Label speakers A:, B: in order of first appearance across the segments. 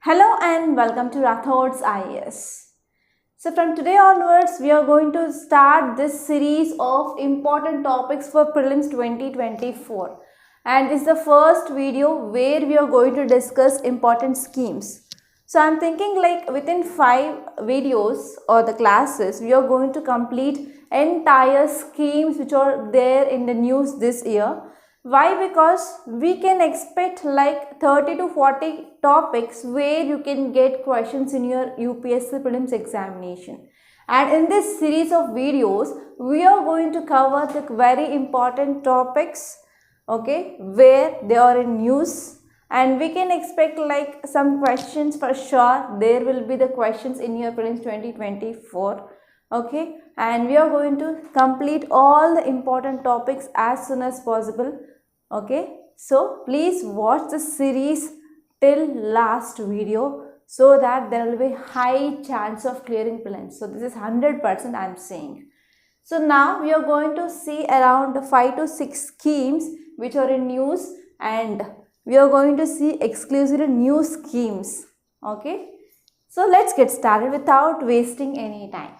A: Hello and welcome to Rathod's IAS. So from today onwards, we are going to start this series of important topics for prelims 2024. And this is the first video where we are going to discuss important schemes. So I'm thinking like within 5 videos or the classes, we are going to complete entire schemes which are there in the news this year. Why? Because we can expect like 30 to 40 topics where you can get questions in your UPSC prelims examination. And in this series of videos, we are going to cover the very important topics, okay, where they are in news. And we can expect like some questions for sure. There will be the questions in your prelims 2024. Okay, and we are going to complete all the important topics as soon as possible. Okay, so please watch the series till last video so that there will be high chance of clearing prelims. So this is 100% I am saying. So now we are going to see around 5 to 6 schemes which are in news, and we are going to see exclusively new schemes. Okay, so let's get started without wasting any time.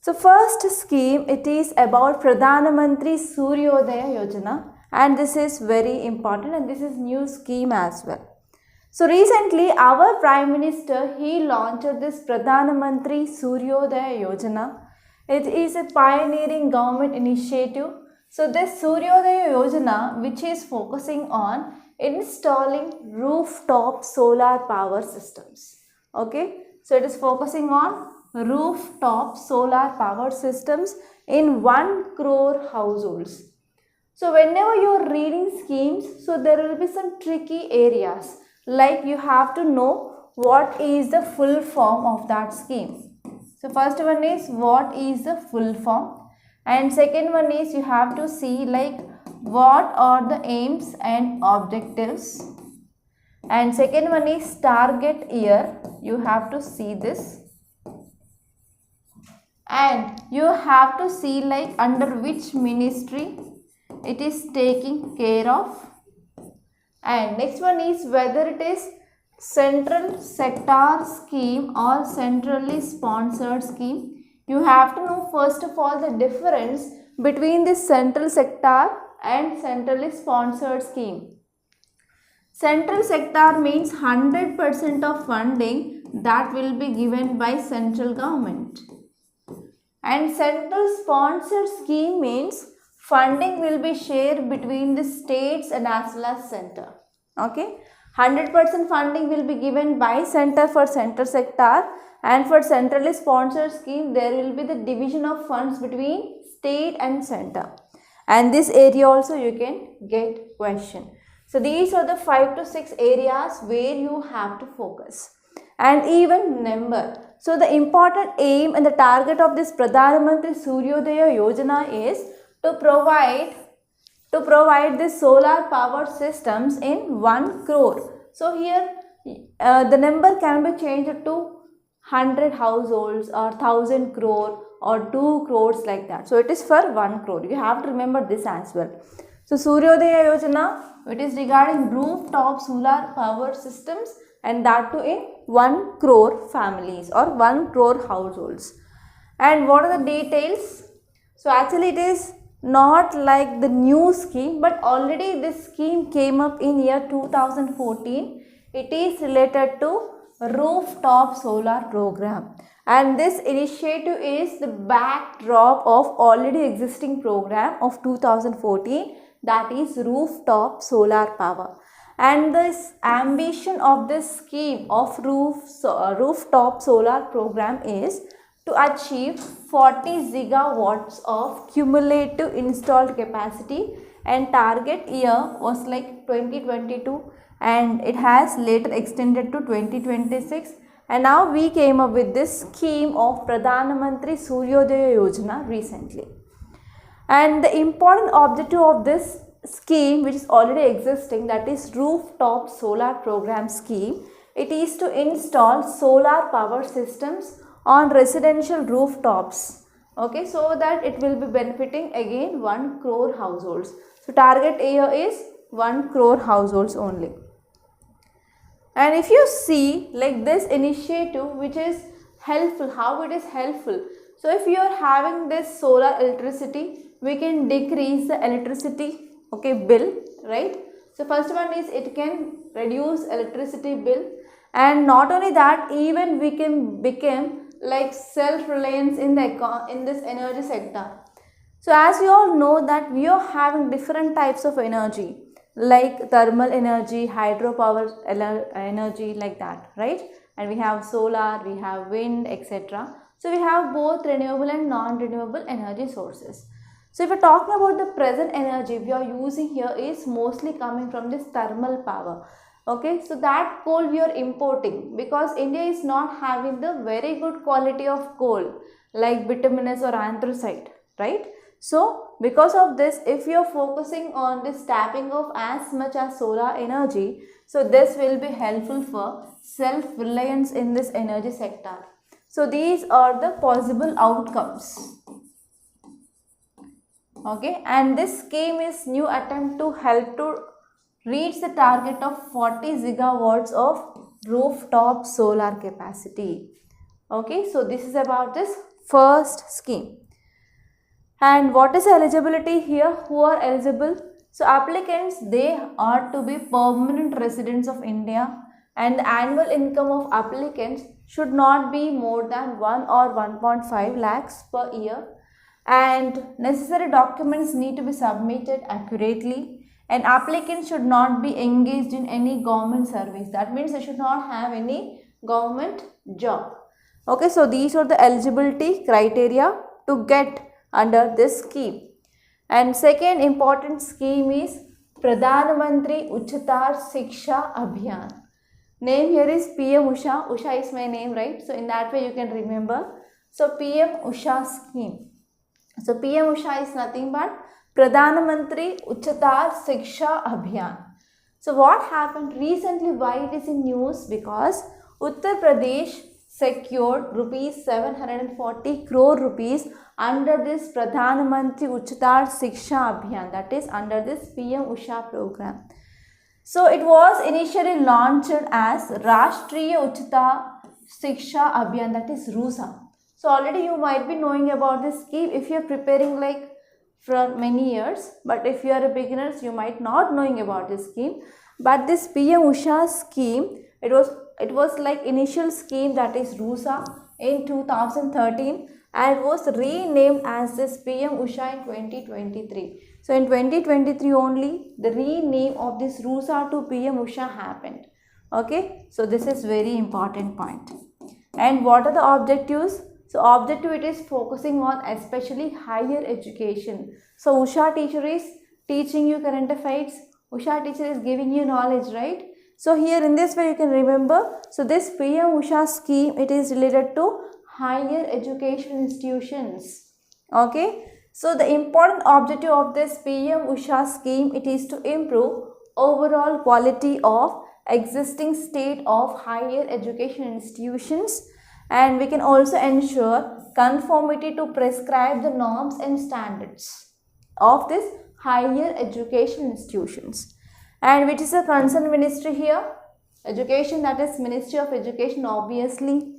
A: So first scheme, it is about Pradhan Mantri Suryodaya Yojana, and this is very important and this is new scheme as well. So recently our Prime Minister, he launched this Pradhan Mantri Suryodaya Yojana. It is a pioneering government initiative. So this Suryodaya Yojana, which is focusing on installing rooftop solar power systems. Okay, so it is focusing on rooftop solar power systems in 1 crore households. So whenever you are reading schemes, so there will be some tricky areas, like you have to know what is the full form of that scheme. So first one is what is the full form, and second one is you have to see like what are the aims and objectives, and second one is target year. You have to see this, and you have to see like under which ministry it is taking care of, and next one is whether it is central sector scheme or centrally sponsored scheme. You have to know first of all the difference between this central sector and centrally sponsored scheme. Central sector means 100% of funding that will be given by central government, and central sponsored scheme means funding will be shared between the states and as well as center. Okay, 100% funding will be given by center for center sector, and for centrally sponsored scheme there will be the division of funds between state and center, and this area also you can get question. So these are the 5 to 6 areas where you have to focus and even number. So the important aim and the target of this Pradhan Mantri Suryodaya Yojana is to provide the solar power systems in 1 crore. So here the number can be changed to 100 households or 1000 crore or 2 crores like that. So it is for 1 crore. You have to remember this as well. So Suryodaya Yojana, it is regarding rooftop solar power systems, and that too in 1 crore families or 1 crore households. And what are the details? So actually it is not like the new scheme, but already this scheme came up in year 2014. It is related to rooftop solar program, and this initiative is the backdrop of already existing program of 2014, that is rooftop solar power. And this ambition of this scheme of rooftop solar program is to achieve 40 gigawatts of cumulative installed capacity, and target year was like 2022, and it has later extended to 2026, and now we came up with this scheme of Pradhan Mantri Suryodaya Yojana recently. And the important objective of this scheme, which is already existing, that is rooftop solar program scheme, it is to install solar power systems on residential rooftops, okay, so that it will be benefiting again 1 crore households. So target year is 1 crore households only. And if you see like this initiative which is helpful, how it is helpful. So if you are having this solar electricity, we can decrease the electricity bill, right? So first one is it can reduce electricity bill, and not only that, even we can become like self-reliance in this energy sector. So as you all know that we are having different types of energy like thermal energy, hydropower energy, like that, right? And we have solar, we have wind, etc. So we have both renewable and non-renewable energy sources. So if we're talking about the present energy we are using here is mostly coming from this thermal power. Okay, so that coal we are importing because India is not having the very good quality of coal like bituminous or anthracite, right? So because of this, if you are focusing on this tapping of as much as solar energy, so this will be helpful for self-reliance in this energy sector. So these are the possible outcomes. Okay, and this scheme is new attempt to help to reach the target of 40 gigawatts of rooftop solar capacity. Okay, so this is about this first scheme. And what is eligibility here? Who are eligible? So applicants, they are to be permanent residents of India, and the annual income of applicants should not be more than 1 or 1.5 lakhs per year, and necessary documents need to be submitted accurately, and applicants should not be engaged in any government service. That means they should not have any government job. Okay, so these are the eligibility criteria to get under this scheme. And second important scheme is Pradhan Mantri Uchatar Shiksha Abhiyan. Name here is PM Usha. Usha is my name, right? So in that way you can remember. So PM Usha scheme. So PM Usha is nothing but Pradhan Mantri Uchatar Shiksha Abhiyan. So what happened recently, why it is in news? Because Uttar Pradesh secured rupees 740 crore rupees under this Pradhan Mantri Uchatar Shiksha Abhiyan, that is under this PM Usha program. So it was initially launched as Rashtriya Uchatar Shiksha Abhiyan, that is RUSA. So already you might be knowing about this scheme if you are preparing like for many years, but if you are a beginner you might not knowing about this scheme. But this PM Usha scheme, it was like initial scheme, that is RUSA, in 2013, and was renamed as this PM Usha in 2023. So in 2023 only the rename of this RUSA to PM Usha happened. Okay, so this is very important point. And what are the objectives? So objective, it is focusing on especially higher education. So Usha teacher is teaching you current affairs. Usha teacher is giving you knowledge, right? So here in this way you can remember. So this PM Usha scheme, it is related to higher education institutions. Okay. So the important objective of this PM Usha scheme, it is to improve overall quality of existing state of higher education institutions, and we can also ensure conformity to prescribe the norms and standards of this higher education institutions. And which is the concerned ministry here? Education, that is Ministry of Education, obviously.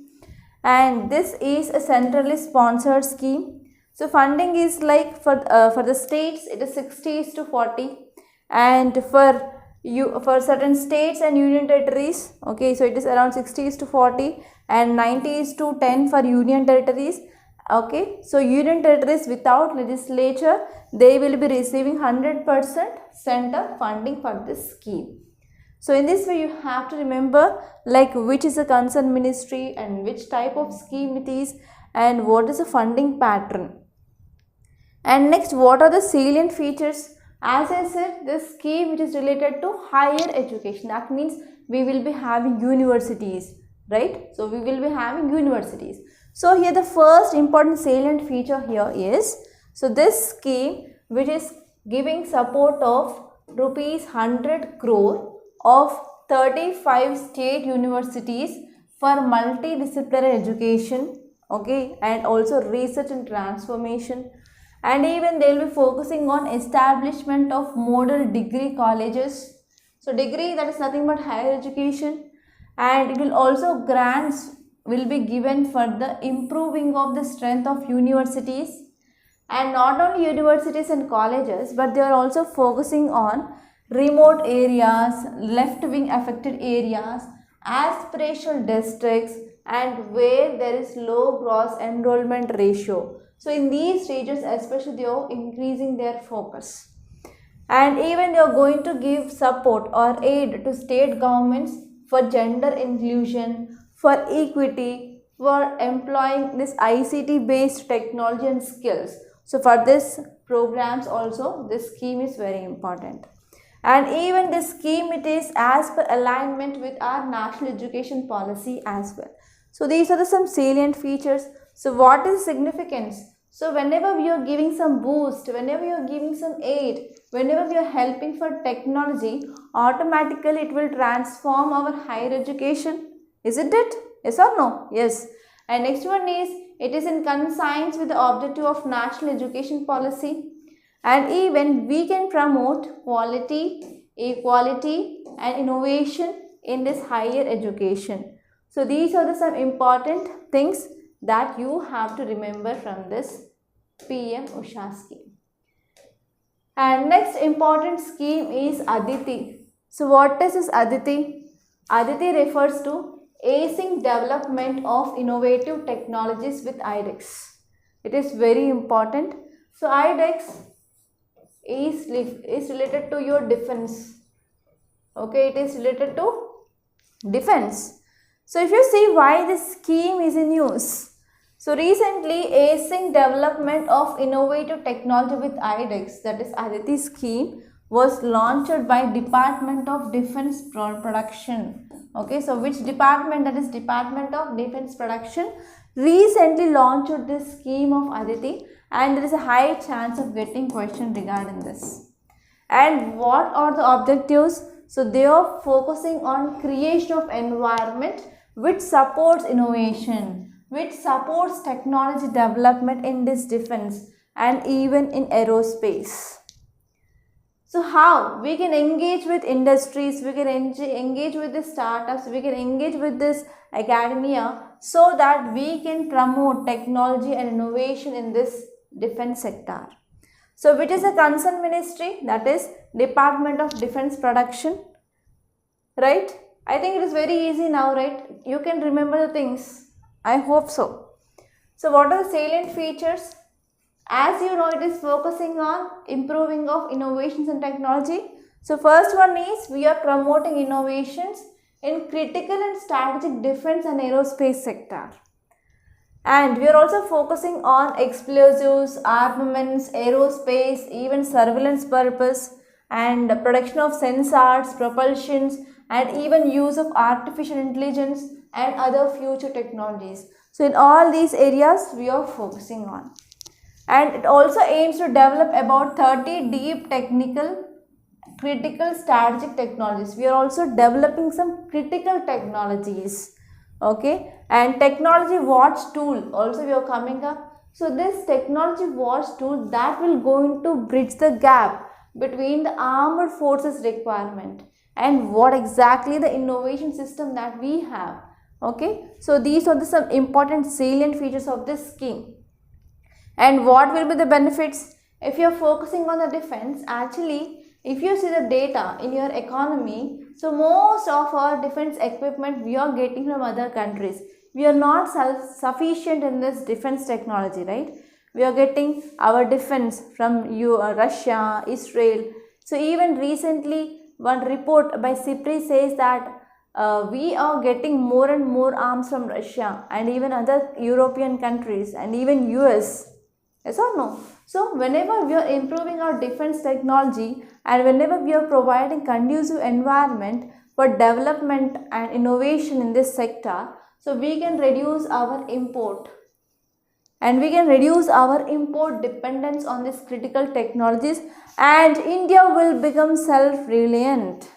A: And this is a centrally sponsored scheme. So funding is like for the states it is 60:40, and for certain states and union territories, okay, so it is around 60:40 and 90:10 for union territories. Okay, so union territories without legislature, they will be receiving 100% center funding for this scheme. So in this way you have to remember like which is the concerned ministry and which type of scheme it is and what is the funding pattern. And next, what are the salient features? As I said, this scheme which is related to higher education, that means we will be having universities, right? So we will be having universities. So here the first important salient feature here is, so this scheme which is giving support of rupees 100 crore of 35 state universities for multidisciplinary education, okay, and also research and transformation. And even they will be focusing on establishment of model degree colleges. So degree, that is nothing but higher education. and it will also grants will be given for the improving of the strength of universities, and not only universities and colleges, but they are also focusing on remote areas, left wing affected areas, aspirational districts, and where there is low gross enrollment ratio. So in these regions especially they are increasing their focus. And even they are going to give support or aid to state governments for gender inclusion, for equity, for employing this ICT based technology and skills. So for this programs also this scheme is very important. And even this scheme it is as per alignment with our national education policy as well. So these are some salient features. So what is significance? So whenever we are giving some boost, whenever you are giving some aid, whenever we are helping for technology, automatically it will transform our higher education. Isn't it? Yes or no? Yes. And next one is, it is in conscience with the objective of national education policy. And even we can promote quality, equality and innovation in this higher education. So these are some important things that you have to remember from this PM Usha scheme. And next important scheme is Aditi. So what is this Aditi? Aditi refers to aiding development of innovative technologies with IDEX. It is very important. So IDEX is related to your defense. Okay, it is related to defense. So if you see why this scheme is in use. So recently aiding development of innovative technology with IDEX, that is Aditi scheme, was launched by Department of Defense Production. Okay, so which department? That is Department of Defense Production recently launched this scheme of Aditi, and there is a high chance of getting question regarding this. And what are the objectives? So they are focusing on creation of environment which supports innovation, which supports technology development in this defense and even in aerospace. So how we can engage with industries, we can engage with the startups, we can engage with this academia, so that we can promote technology and innovation in this defense sector. So which is a concerned ministry? That is Department of Defense Production, right? I think it is very easy now, right? You can remember the things. I hope so. So what are the salient features? As you know, it is focusing on improving of innovations and technology. So first one is, we are promoting innovations in critical and strategic defense and aerospace sector. And we are also focusing on explosives, armaments, aerospace, even surveillance purpose, and production of sensors, propulsions, and even use of artificial intelligence and other future technologies. So in all these areas we are focusing on. And it also aims to develop about 30 deep technical critical strategic technologies. We are also developing some critical technologies. Okay, and technology watch tool also we are coming up. So this technology watch tool that will going to bridge the gap between the armed forces requirement and what exactly the innovation system that we have. Okay, so these are some important salient features of this scheme. And what will be the benefits? If you are focusing on the defense, actually if you see the data in your economy, so most of our defense equipment we are getting from other countries. We are not self-sufficient in this defense technology, right? We are getting our defense from Russia, Israel. So even recently one report by CIPRI says that we are getting more and more arms from Russia and even other European countries and even US. Yes or no? So whenever we are improving our defense technology and whenever we are providing conducive environment for development and innovation in this sector, so we can reduce our import and we can reduce our import dependence on these critical technologies, and India will become self-reliant.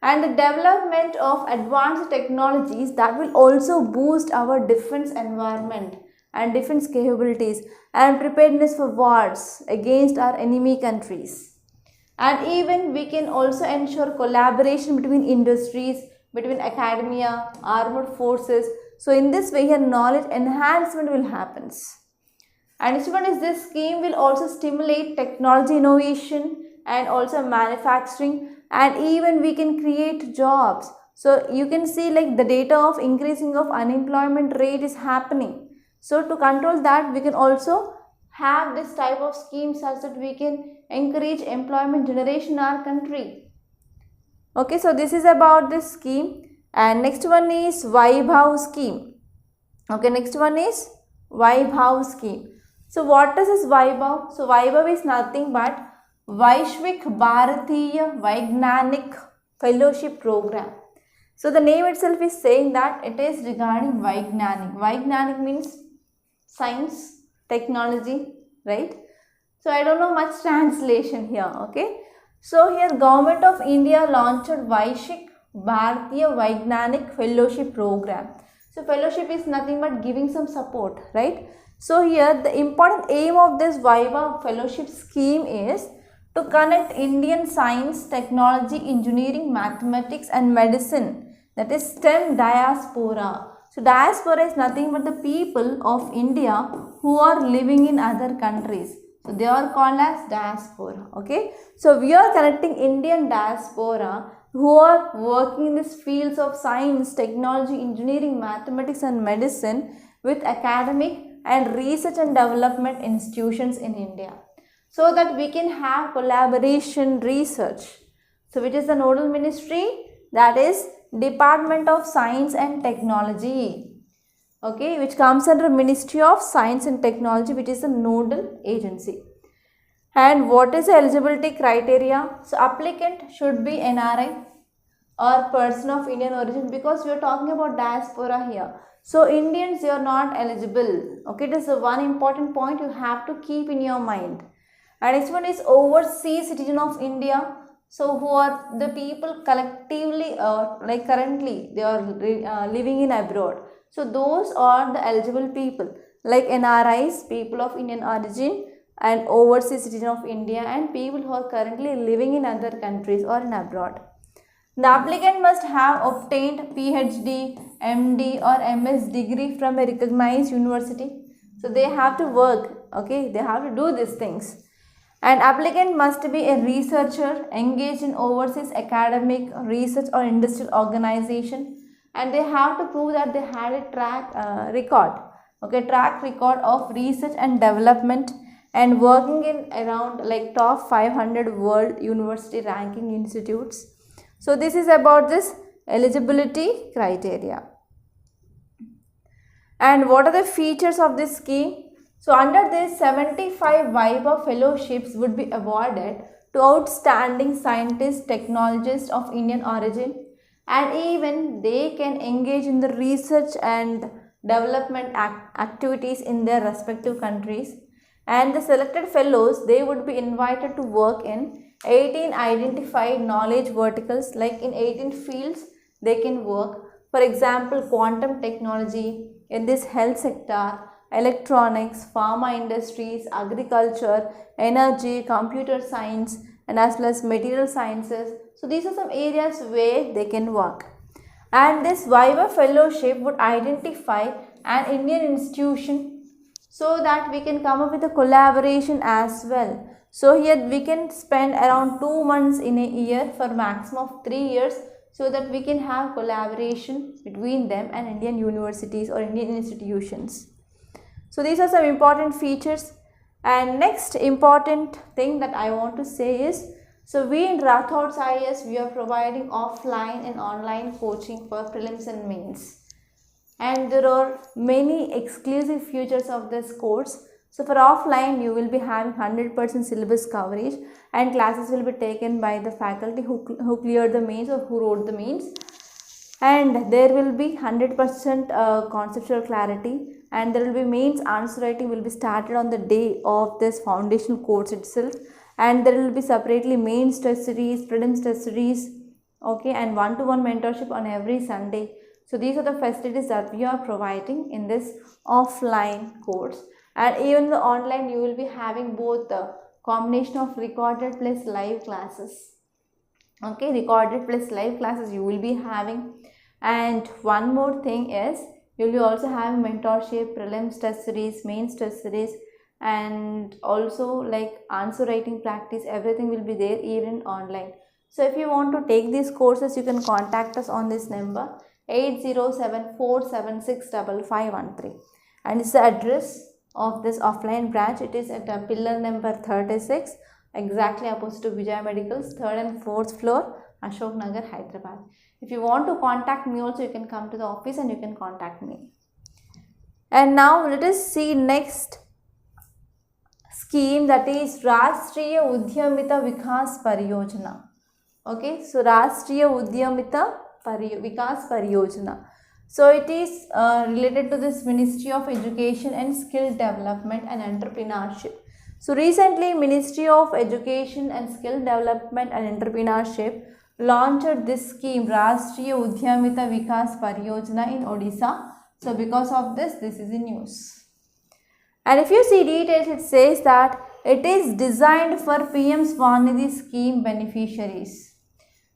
A: And the development of advanced technologies that will also boost our defense environment and defense capabilities and preparedness for wars against our enemy countries. And even we can also ensure collaboration between industries, between academia, armed forces. So in this way here knowledge enhancement will happen. And next one is this scheme will also stimulate technology innovation and also manufacturing, and even we can create jobs. So you can see like the data of increasing of unemployment rate is happening. So to control that, we can also have this type of scheme such that we can encourage employment generation in our country. Okay, so this is about this scheme. And next one is Vaibhav scheme. Okay, next one is Vaibhav scheme. So what is this Vaibhav? So Vaibhav is nothing but Vaishvik Bharatiya Vaignanik Fellowship Program. So the name itself is saying that it is regarding Vaignanik. Vaignanik means science, technology, right? So I don't know much translation here, okay? So here Government of India launched Vaishvik Bharatiya Vaignanik Fellowship Program. So fellowship is nothing but giving some support, right? So here the important aim of this Vaibhav fellowship scheme is to connect Indian science, technology, engineering, mathematics and medicine, that is STEM diaspora. So diaspora is nothing but the people of India who are living in other countries. So they are called as diaspora, okay? So we are connecting Indian diaspora who are working in these fields of science, technology, engineering, mathematics and medicine with academic and research and development institutions in India, so that we can have collaboration research. So which is the nodal ministry? That is Department of Science and Technology, okay, which comes under Ministry of Science and Technology, which is a nodal agency. And what is the eligibility criteria? So applicant should be NRI or person of Indian origin, because we are talking about diaspora here. So Indians, you are not eligible, okay? This is the one important point you have to keep in your mind. And next one is overseas citizen of India. So who are the people collectively like currently they are living in abroad. So those are the eligible people like NRIs, people of Indian origin, and overseas citizen of India, and people who are currently living in other countries or in abroad. The applicant must have obtained PhD, MD or MS degree from a recognized university. So they have to work, okay, they have to do these things. And applicant must be a researcher engaged in overseas academic, research or industrial organization, and they have to prove that they had a track record of research and development and working in around like top 500 world university ranking institutes. So this is about this eligibility criteria. And what are the features of this scheme? So under this, 75 Vaibhav fellowships would be awarded to outstanding scientists, technologists of Indian origin, and even they can engage in the research and development activities in their respective countries. And the selected fellows, they would be invited to work in 18 identified knowledge verticals, like in 18 fields they can work. For example, quantum technology, in this health sector, electronics, pharma industries, agriculture, energy, computer science, and as well as material sciences. So these are some areas where they can work. And this Vaibhav fellowship would identify an Indian institution so that we can come up with a collaboration as well. So here we can spend around 2 months in a year for maximum of 3 years, so that we can have collaboration between them and Indian universities or Indian institutions. So these are some important features. And next important thing that I want to say is, so we in Rathod's IAS, we are providing offline and online coaching for prelims and mains. And there are many exclusive features of this course. So for offline, you will be having 100% syllabus coverage, and classes will be taken by the faculty who cleared the mains or who wrote the mains. And there will be 100% conceptual clarity, and there will be mains answer writing will be started on the day of this foundational course itself. And there will be separately mains test series, prelims test series, okay, and one-to-one mentorship on every Sunday. So these are the facilities that we are providing in this offline course. And even the online, you will be having both the combination of recorded plus live classes. Okay, recorded plus live classes you will be having. And one more thing is, you will also have mentorship, prelims test series, mains test series, and also like answer writing practice. Everything will be there even online. So if you want to take these courses, you can contact us on this number 8074765513, and it's the address of this offline branch. It is at pillar number 36, exactly opposite to Vijay Medicals, 3rd and 4th floor, Ashok Nagar, Hyderabad. If you want to contact me also, you can come to the office and you can contact me. And now let us see next scheme, that is Rashtriya Udyamita Vikas Pariyojana. Okay, so Rashtriya Udyamita Vikas Pariyojana. So it is related to this Ministry of Education and Skill Development and Entrepreneurship. So recently Ministry of Education and Skill Development and Entrepreneurship launched this scheme Rashtriya Udyamita Vikas Pariyojana in Odisha. So because of this is in news. And if you see details, it says that it is designed for PM Swanidhi scheme beneficiaries.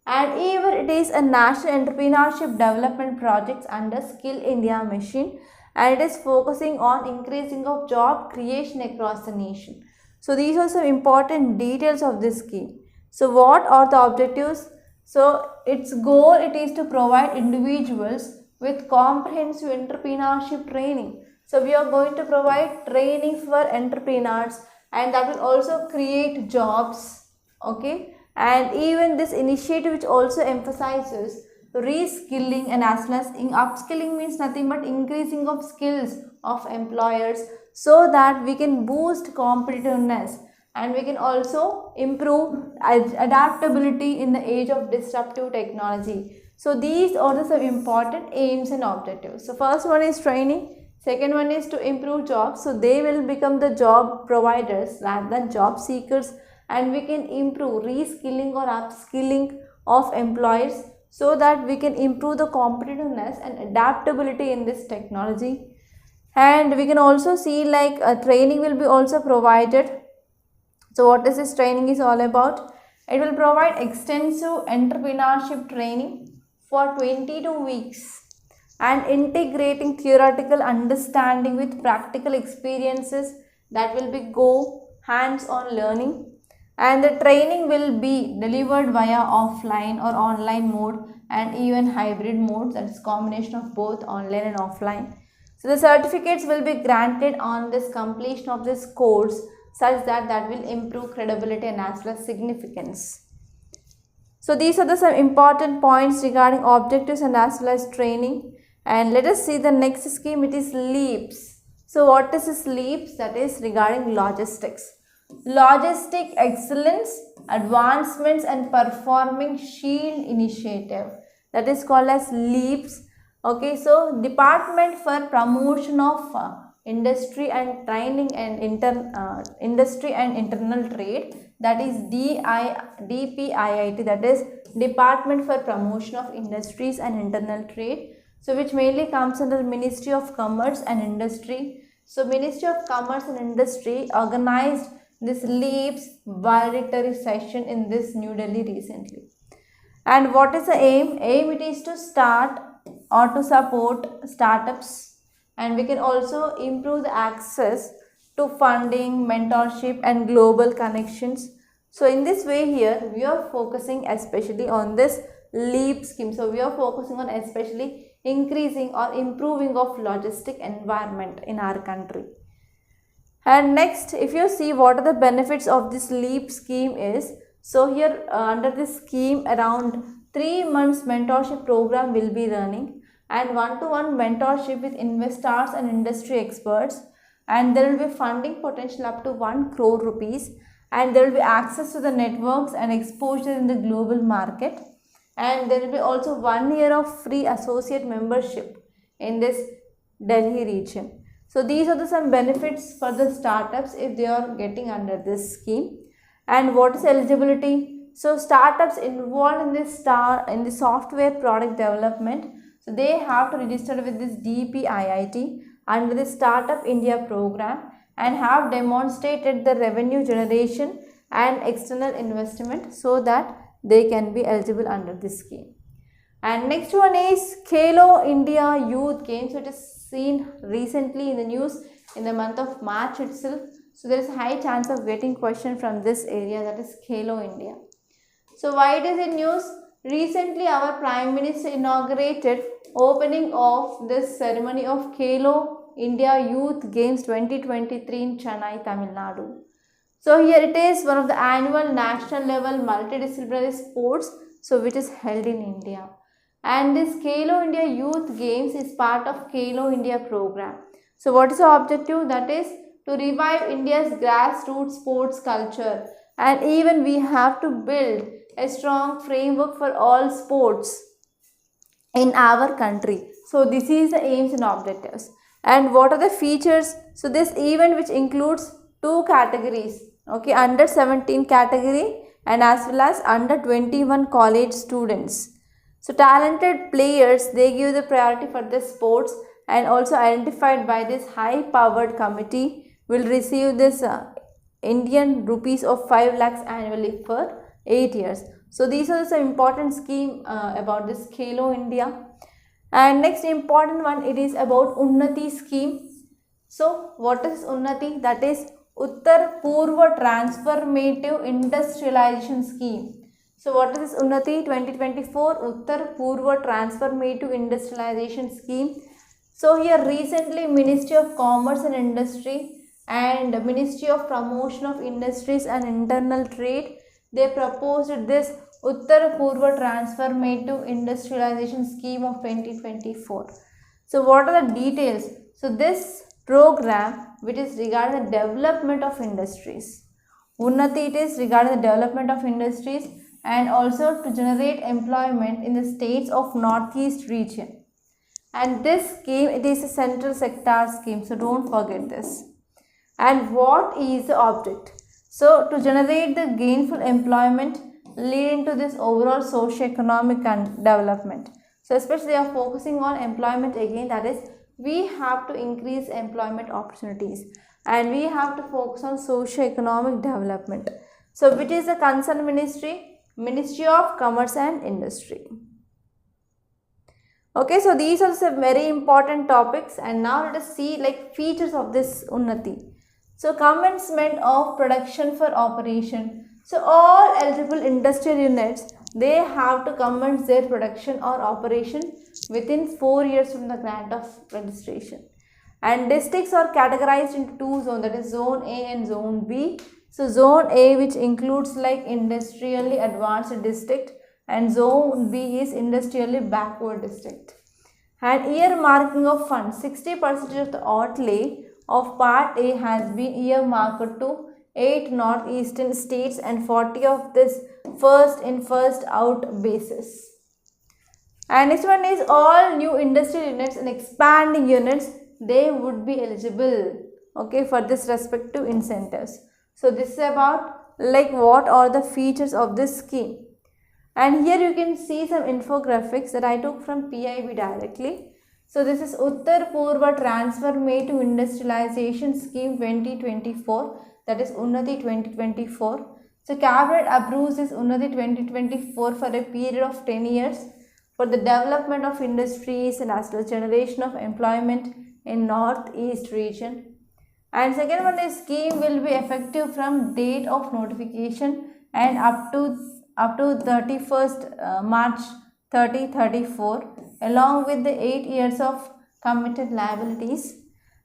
A: And even it is a national entrepreneurship development project under Skill India mission, and it is focusing on increasing of job creation across the nation. So these are some important details of this scheme. So what are the objectives? So its goal, it is to provide individuals with comprehensive entrepreneurship training. So we are going to provide training for entrepreneurs, and that will also create jobs. Okay. And even this initiative which also emphasizes reskilling and as well as upskilling means nothing but increasing of skills of employers, so that we can boost competitiveness and we can also improve adaptability in the age of disruptive technology. So these are the some important aims and objectives. So first one is training, second one is to improve jobs. So they will become the job providers rather than job seekers, and we can improve reskilling or upskilling of employers, so that we can improve the competitiveness and adaptability in this technology. And we can also see like training will be also provided. So what is this training is all about? It will provide extensive entrepreneurship training for 22 weeks and integrating theoretical understanding with practical experiences, that will be go hands-on learning. And the training will be delivered via offline or online mode and even hybrid mode, that is combination of both online and offline. So the certificates will be granted on this completion of this course, such that will improve credibility and as well as significance. So these are the some important points regarding objectives and as well as training. And let us see the next scheme, it is LEAPS. So what is this LEAPS? That is regarding logistics. Logistic Excellence Advancements and Performing Shield Initiative, that is called as LEAPS. Okay, so Department for Promotion of Industry and Training and Industry and Internal Trade, that is DPIIT, that is Department for Promotion of Industries and Internal Trade. So which mainly comes under Ministry of Commerce and Industry. So Ministry of Commerce and Industry organized this LEAPS valedictory session in this New Delhi recently. And what is the aim? Aim it is to start or to support startups, and we can also improve the access to funding, mentorship and global connections. So in this way here we are focusing especially on this LEAP scheme. So we are focusing on especially increasing or improving of logistic environment in our country. And next, if you see what are the benefits of this LEAP scheme is, so here under this scheme around 3 months mentorship program will be running, and one-to-one mentorship with investors and industry experts, and there will be funding potential up to 1 crore rupees, and there will be access to the networks and exposure in the global market, and there will be also 1 year of free associate membership in this Delhi region. So these are the some benefits for the startups if they are getting under this scheme. And what is eligibility? So startups involved in this software product development, so they have to register with this DPIIT under the Startup India program and have demonstrated the revenue generation and external investment, so that they can be eligible under this scheme. And next one is Khelo India Youth Games, which is seen recently in the news in the month of March itself. So there is a high chance of getting question from this area, that is Khelo India. So why it is in news? Recently our Prime Minister inaugurated opening of this ceremony of Khelo India Youth Games 2023 in Chennai, Tamil Nadu. So here it is one of the annual national level multidisciplinary sports, so which is held in India. And this Khelo India Youth Games is part of Khelo India program. So what is the objective? That is to revive India's grassroots sports culture, and even we have to build a strong framework for all sports in our country. So this is the aims and objectives. And what are the features? So this event, which includes two categories, okay, under 17 category and as well as under 21 college students. So talented players, they give the priority for this sports, and also identified by this high powered committee will receive this Indian rupees of 5 lakhs annually for 8 years. So these are some important scheme about this Khelo India. And next important one, it is about Unnati scheme. So what is Unnati? That is Uttar Purva Transformative Industrialization Scheme. So what is this Unnati 2024 Uttar Purva Transformative Industrialization Scheme? So here recently Ministry of Commerce and Industry and Ministry of Promotion of Industries and Internal Trade, they proposed this Uttar Purva Transformative Industrialization Scheme of 2024. So what are the details? So this program, which is regarding the development of industries. Unnati, it is regarding the development of industries and also to generate employment in the states of Northeast region. And this scheme, it is a central sector scheme, so don't forget this. And what is the object? So to generate the gainful employment leading to this overall socio-economic development. So especially they are focusing on employment again, that is we have to increase employment opportunities and we have to focus on socio-economic development. So which is the concerned ministry? Ministry of Commerce and Industry. Okay, so these are some very important topics, and now let us see like features of this Unnati. So commencement of production for operation. So all eligible industrial units, they have to commence their production or operation within 4 years from the grant of registration. And districts are categorized into two zones, that is zone A and zone B. So zone A, which includes like industrially advanced district, and zone B is industrially backward district. And earmarking of funds, 60% of the outlay of part A has been earmarked to 8 northeastern states and 40 of this first in first out basis. And next one is all new industrial units and expanding units, they would be eligible, okay, for this respective incentives. So this is about like what are the features of this scheme. And here you can see some infographics that I took from PIB directly. So this is Uttar Purva Transformative Industrialization Scheme 2024, that is Unnati 2024. So Cabinet approves this Unnati 2024 for a period of 10 years for the development of industries and as well as generation of employment in Northeast region. And second one is scheme will be effective from date of notification and up to 31st March 2034 along with the 8 years of committed liabilities.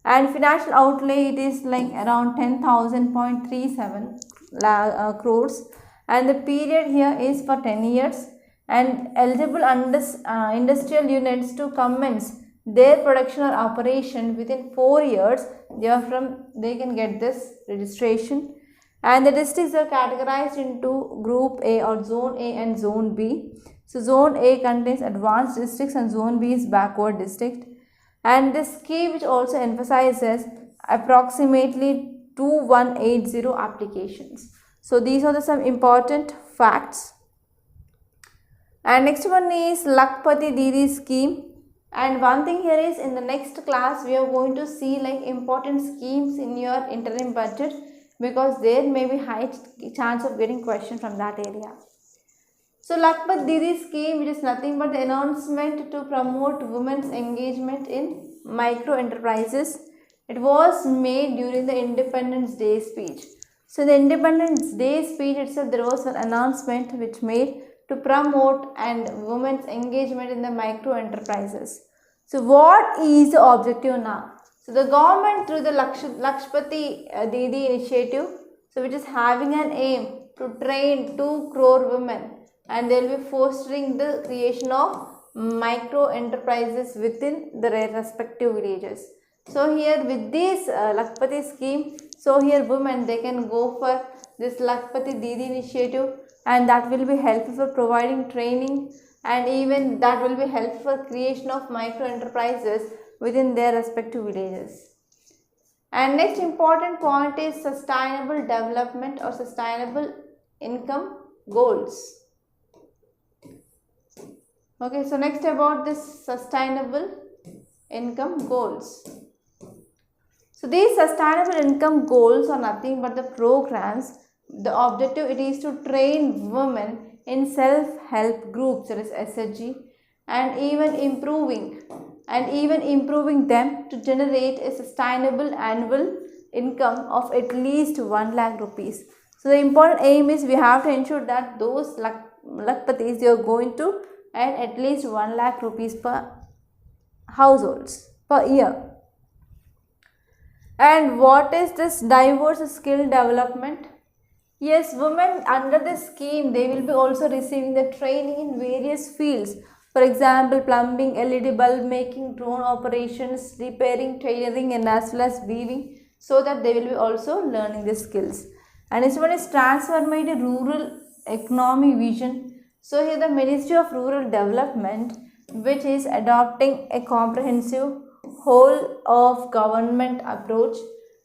A: And financial outlay, it is like around 10,000.37 crores, and the period here is for 10 years, and eligible industrial units to commence their production or operation within 4 years, they can get this registration. And the districts are categorized into group A or zone A and zone B. So zone A contains advanced districts and zone B is backward district. And this scheme which also emphasizes approximately 2180 applications. So these are some important facts. And next one is Lakpati Didi scheme. And one thing here is in the next class we are going to see like important schemes in your interim budget, because there may be high chance of getting question from that area. So Lakpat Didi scheme, which is nothing but the announcement to promote women's engagement in micro enterprises. It was made during the Independence Day speech. So in the Independence Day speech itself, there was an announcement which made to promote and women's engagement in the micro enterprises. So what is the objective now? So the government through the Lakshpati Didi initiative, so which is having an aim to train 2 crore women, and they will be fostering the creation of micro enterprises within the respective villages. So here with this Lakshpati scheme, so here women they can go for this Lakshpati Didi initiative, and that will be helpful for providing training, and even that will be helpful for creation of micro enterprises within their respective villages. And next important point is sustainable development or sustainable income goals. Okay, so next about this sustainable income goals. So these sustainable income goals are nothing but the programs. The objective it is to train women in self-help groups, that is SHG, and even improving them to generate a sustainable annual income of at least 1 lakh rupees. So the important aim is we have to ensure that those Lakpatis they are going to earn at least 1 lakh rupees per households per year. And what is this diverse skill development? Yes, women under this scheme, they will be also receiving the training in various fields. For example, plumbing, LED bulb making, drone operations, repairing, tailoring, and as well as weaving, so that they will be also learning the skills. And this one is transformative rural economy vision. So here the Ministry of Rural Development, which is adopting a comprehensive whole of government approach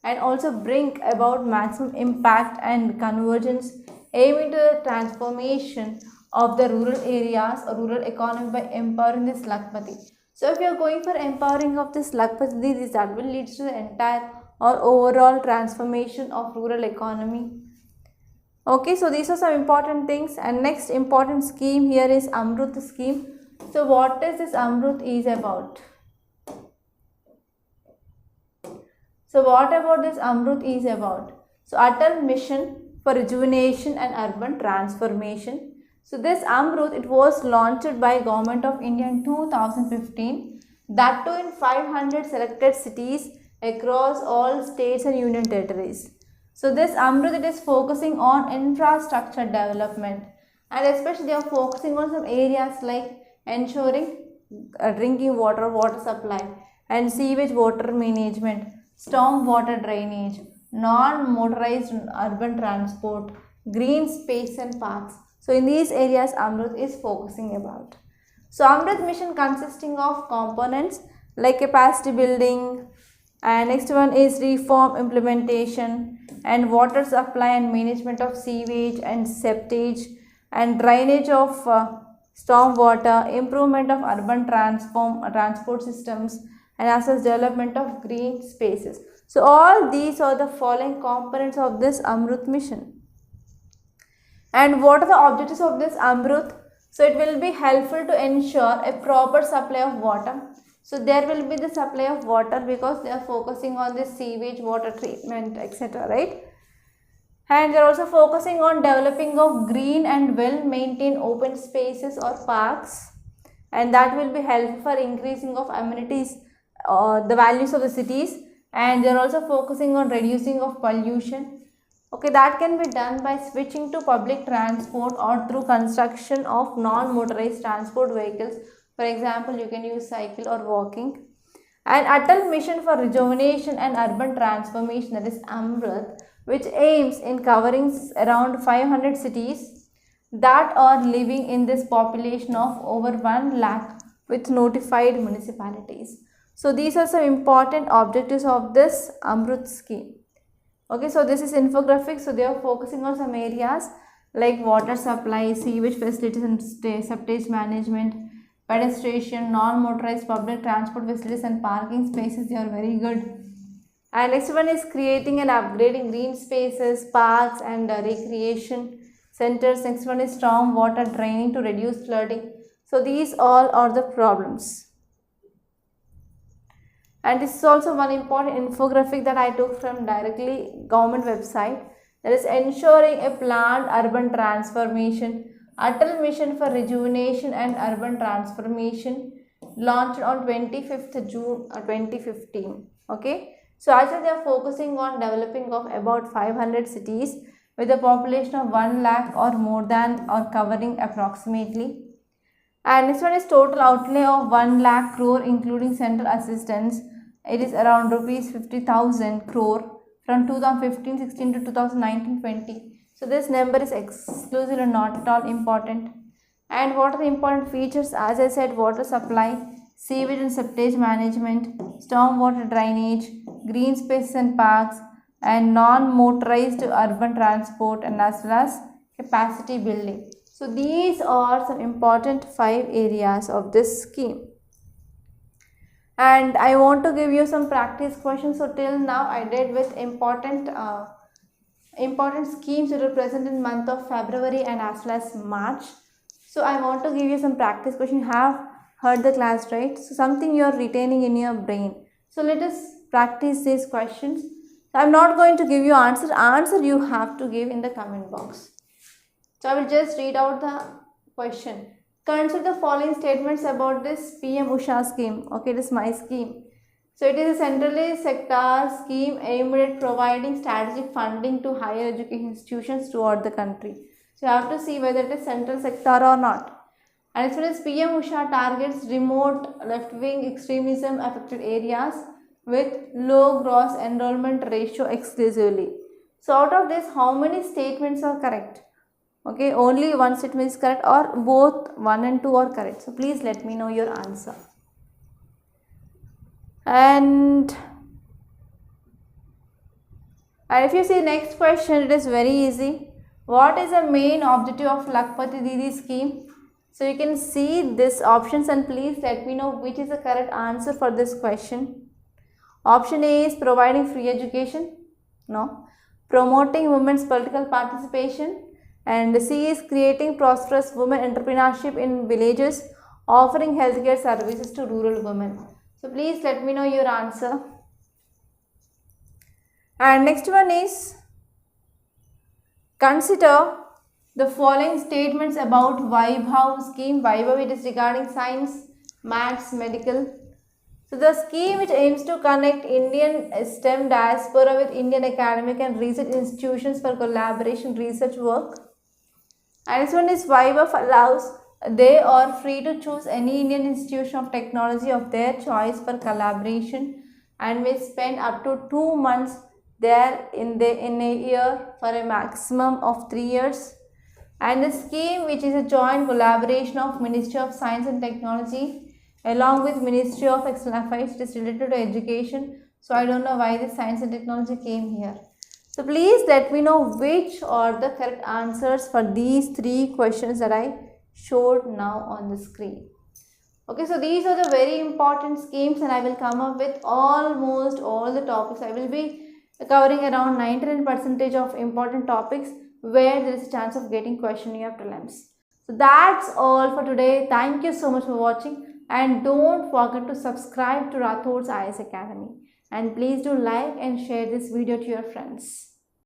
A: and also bring about maximum impact and convergence, aiming to the transformation of the rural areas or rural economy by empowering this Lakpati. So if you are going for empowering of this Lakpati, that will lead to the entire or overall transformation of rural economy. Okay, so these are some important things. And next important scheme here is Amrut scheme. So what is this Amrut is about? So what about this Amrut is about? So Atal Mission for Rejuvenation and Urban Transformation. So this Amrut, it was launched by Government of India in 2015, that too in 500 selected cities across all states and union territories. So this Amrut, it is focusing on infrastructure development, and especially they are focusing on some areas like ensuring drinking water, water supply, and sewage water management, storm water drainage, non-motorized urban transport, green space and parks. So in these areas Amrut is focusing about. So Amrut mission consisting of components like capacity building, and next one is reform implementation and water supply and management of sewage and septage and drainage of storm water, improvement of urban transport systems, and as well as development of green spaces. So all these are the following components of this Amrut mission. And what are the objectives of this Amrut? So it will be helpful to ensure a proper supply of water. So there will be the supply of water because they are focusing on the sewage, water treatment, etc. Right? And they are also focusing on developing of green and well maintained open spaces or parks, and that will be helpful for increasing of amenities, the values of the cities. And they are also focusing on reducing of pollution. Okay, that can be done by switching to public transport or through construction of non-motorized transport vehicles. For example, you can use cycle or walking. And Atal Mission for Rejuvenation and Urban Transformation, that is Amrut, which aims in covering around 500 cities that are living in this population of over 1 lakh with notified municipalities. So these are some important objectives of this Amrut scheme. Okay, so this is infographic. So they are focusing on some areas like water supply, sewage facilities and septage management, pedestrian, non-motorized public transport facilities and parking spaces. They are very good. And next one is creating and upgrading green spaces, parks and recreation centers. Next one is storm water draining to reduce flooding. So these all are the problems. And this is also one important infographic that I took from directly government website. That is ensuring a planned urban transformation. Atal Mission for Rejuvenation and Urban Transformation, launched on 25th June 2015. Okay. So actually they are focusing on developing of about 500 cities with a population of 1 lakh or more than, or covering approximately. And this one is total outlay of 1 lakh crore including central assistance. It is around rupees 50,000 crore from 2015-16 to 2019-20. So this number is exclusive and not at all important. And what are the important features? As I said, water supply, sewage and septage management, storm water drainage, green spaces and parks, and non-motorized urban transport, and as well as capacity building. So these are some important 5 areas of this scheme. And I want to give you some practice questions. So till now I did with important schemes that are present in month of February and as well as March. So I want to give you some practice questions. You have heard the class, right? So something you are retaining in your brain. So let us practice these questions. So I am not going to give you answer. Answer you have to give in the comment box. So I will just read out the question. Consider the following statements about this PM Usha scheme. Okay, it is my scheme. So it is a centrally sector scheme aimed at providing strategic funding to higher education institutions throughout the country. So you have to see whether it is central sector or not. And as far as PM Usha targets remote left-wing extremism affected areas with low gross enrollment ratio exclusively. So out of this, how many statements are correct? Okay, only one statement is correct, or both 1 and 2 are correct. So please let me know your answer. And if you see next question, it is very easy. What is the main objective of Lakpati Didi scheme? So you can see these options and please let me know which is the correct answer for this question. Option A is providing free education. No. Promoting women's political participation. And C is creating prosperous women entrepreneurship in villages, offering healthcare services to rural women. So please let me know your answer. And next one is, consider the following statements about Vaibhav scheme. Vaibhav, it is regarding science, maths, medical. So the scheme which aims to connect Indian STEM diaspora with Indian academic and research institutions for collaboration research work. And this one is Vaibhav allows they are free to choose any Indian institution of technology of their choice for collaboration and may spend up to 2 months there in a year for a maximum of 3 years. And the scheme, which is a joint collaboration of Ministry of Science and Technology along with Ministry of External Affairs, it is related to education. So I don't know why the science and technology came here. So please let me know which are the correct answers for these 3 questions that I showed now on the screen. Okay, so these are the very important schemes and I will come up with almost all the topics. I will be covering around 99% of important topics where there is a chance of getting question in your prelims. So that's all for today. Thank you so much for watching and don't forget to subscribe to Rathod's IAS Academy. And please do like and share this video to your friends.